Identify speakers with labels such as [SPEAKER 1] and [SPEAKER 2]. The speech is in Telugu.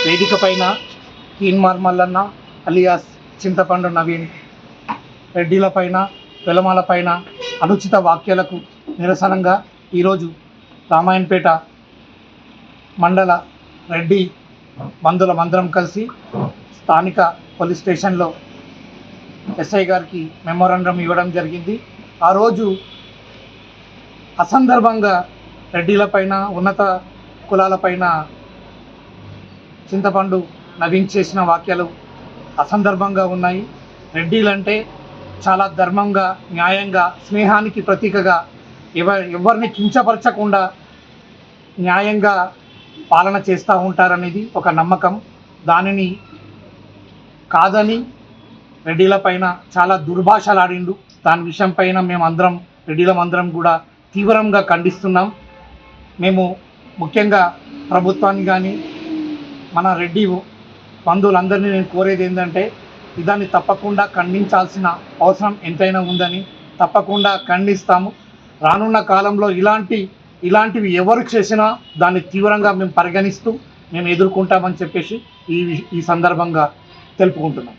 [SPEAKER 1] వేదిక పైన తీన్మార్ మల్లన్న అలియాస్ చింతపండు నవీన్ రెడ్డిల పైన వెలమాల పైన అనుచిత వ్యాఖ్యలకు నిరసనంగా ఈరోజు రామాయణపేట మండల రెడ్డి బంధువులమందరం కలిసి స్థానిక పోలీస్ స్టేషన్లో ఎస్ఐ గారికి మెమోరాండం ఇవ్వడం జరిగింది. ఆ రోజు అసందర్భంగా రెడ్డిలపైన ఉన్నత కులాలపైన చింతపండు నవీన్ చేసిన వ్యాఖ్యలు అసందర్భంగా ఉన్నాయి. రెడ్డిలంటే చాలా ధర్మంగా, న్యాయంగా, స్నేహానికి ప్రతీకగా ఎవరిని కించపరచకుండా న్యాయంగా పాలన చేస్తూ ఉంటారనేది ఒక నమ్మకం. దానిని కాదని రెడ్డిలపైన చాలా దుర్భాషలాడిండు. దాని విషయం పైన మేమందరం రెడ్డిలమందరం కూడా తీవ్రంగా ఖండిస్తున్నాం. మేము ముఖ్యంగా ప్రభుత్వాన్ని కానీ మన రెడ్డి బంధువులందరినీ నేను కోరేది ఏంటంటే దాన్ని తప్పకుండా ఖండించాల్సిన అవసరం ఎంతైనా ఉందని తప్పకుండా ఖండిస్తాము. రానున్న కాలంలో ఇలాంటివి ఎవరు చేసినా దాన్ని తీవ్రంగా మేము పరిగణిస్తూ మేము ఎదుర్కొంటామని చెప్పేసి ఈ సందర్భంగా తెలుపుకుంటున్నాం.